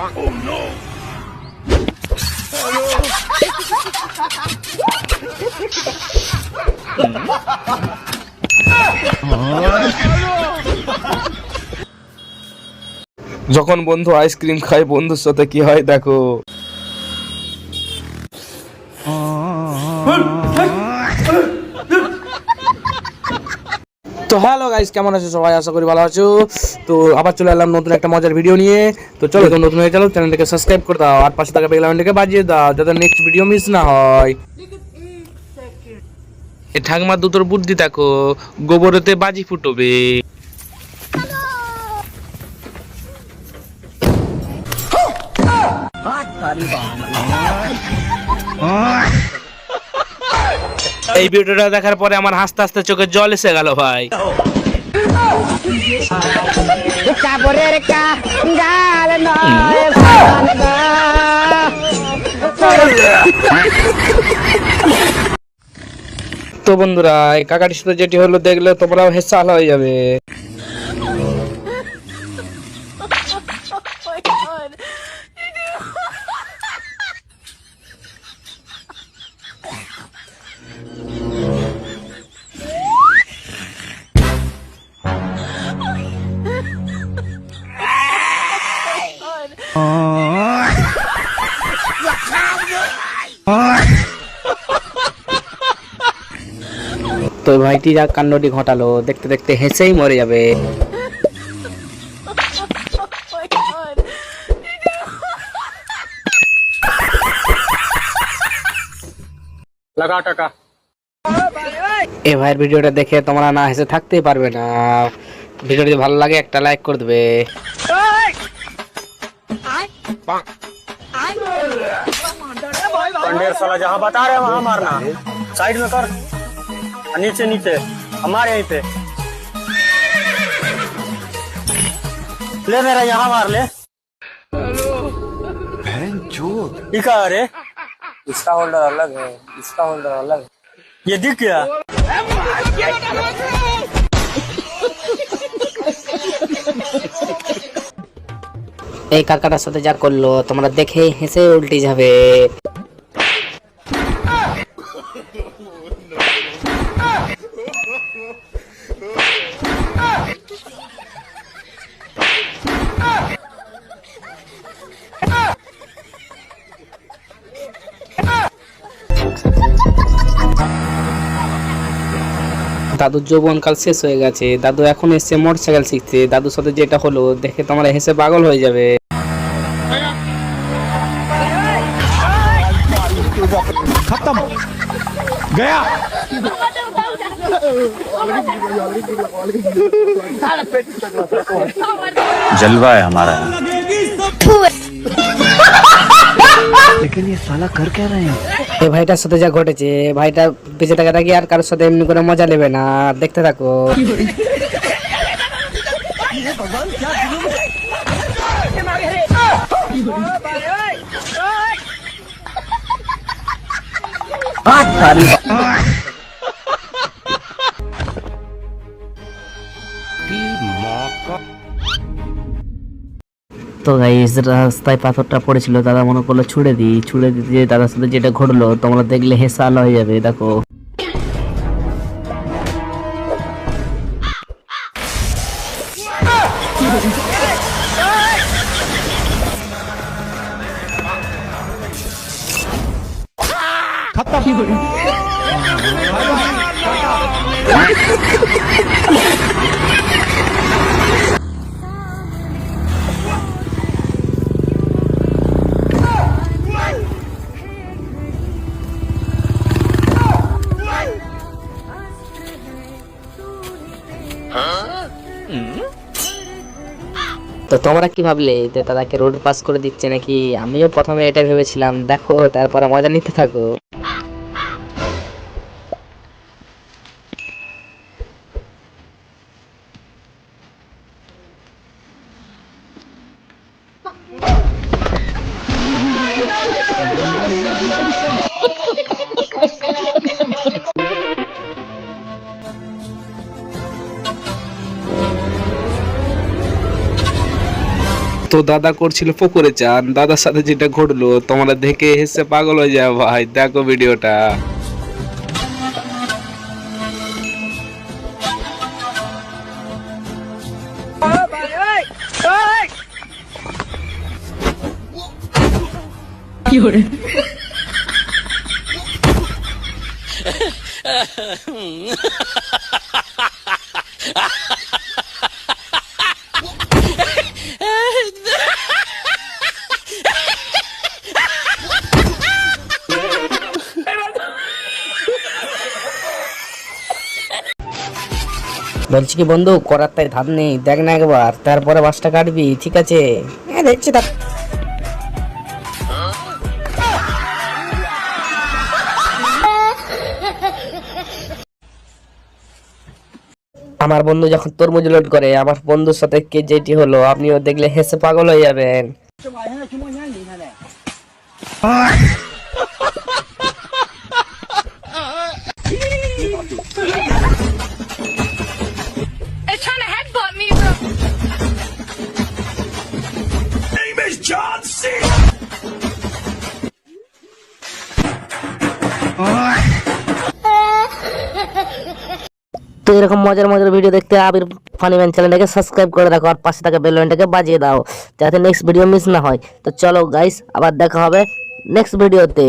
যখন বন্ধু আইসক্রিম খায় বন্ধুর সাথে কি হয় দেখো। তো হ্যালো গাইস, কেমন আছো সবাই? আশা করি ভালো আছো। তো আবার চলে এলাম নতুন একটা মজার ভিডিও নিয়ে। তো চলো, তো নতুন হয়ে চলো, চ্যানেলটাকে সাবস্ক্রাইব করে দাও আর পাশে থাকা বেল আইকনটাকে বাজিয়ে দাও যাতে নেক্সট ভিডিও মিস না হয়। এ ঠাকমা দুটোর বুদ্ধি দেখো, গোবরেতে বাজি ফুটবে। এই ভিডিওটা দেখার পরে আমার হাসতে হাসতে চোখে জল এসে গেল ভাই। তো বন্ধুরা, এই কাকাটির সাথে যেটি হলো দেখলে তোমরাও হেসাল হয়ে যাবে। তো ভাইটি যা কাণ্ডটি ঘটালো, দেখতে দেখতে হেসেই মরে যাবে। লাগা টাকা। এ ভাইয়ের ভিডিওটা দেখে তোমরা না হেসে থাকতেই পারবে না। ভিডিও যদি ভালো লাগে একটা লাইক করে দেবে। पंडेर साला जहाँ बता रहे वहाँ मारना, साइड में कर, नीचे नीचे हमारे यहीं पे ले, मेरा यहाँ मार ले। दिखा रे, इसका होल्डर अलग है, इसका होल्डर अलग है, ये दिख गया। এই কাকাটার সাথে যা করলো তোমরা দেখে হেসে উল্টে যাবে। দাদুর যৌবনকাল শেষ হয়ে গেছে, দাদু এখন এসছে মোটরসাইকেল শিখতে। দাদুর সাথে যেটা হলো দেখে তোমরা হেসে পাগল হয়ে যাবে। खत्म गया। जलवा है हमारा। लेकिन ये साला कर क्या रहे हैं? এই ভাইটার সাথে যা ঘটেছে, ভাইটা বেঁচে থাকা থাকি আর কারোর সাথে এমনি করে মজা নেবে না, দেখতে থাকো। তো গাইস, রাস্তায় পাথরটা পড়েছিল, দাদা মনে করলো ছুড়ে দিতে দাদার সাথে যেটা ঘটলো তোমরা দেখলে হেসাল হয়ে যাবে। দেখো তো তোমরা কি ভাবলে যে দাদাকে রোড পাস করে দিচ্ছে নাকি? আমিও প্রথমে এটা ভেবেছিলাম। দেখো তারপরে মজা নিতে থাকো। তো দাদা করছিল পুকুরে চান, দাদার সাথে যেটা ঘটলো তোমরা দেখে হেসে পাগল হয়ে যাবে ভাই, দেখো ভিডিওটা। বলছি কি বন্ধু, করার তাই ধার নেই, দেখ না একবার, তারপরে বাসটা কাটবি, ঠিক আছে? হ্যাঁ দেখছি তা। আমার বন্ধু যখন তরমুজ লোড করে, আমার বন্ধুর সাথে কে যেটি হলো, আপনিও দেখলে হেসে পাগল হয়ে যাবেন। They're trying to headbutt me, bro. তো এরকম মজার মজার ভিডিও দেখতে আবির ফানি ম্যান চ্যানেলটাকে সাবস্ক্রাইব করে রাখো, আর পাশে থাকা বেল আইকনটাকে বাজিয়ে দাও যাতে নেক্সট ভিডিও মিস না হয়। তো চলো গাইস, আবার দেখা হবে নেক্সট ভিডিওতে।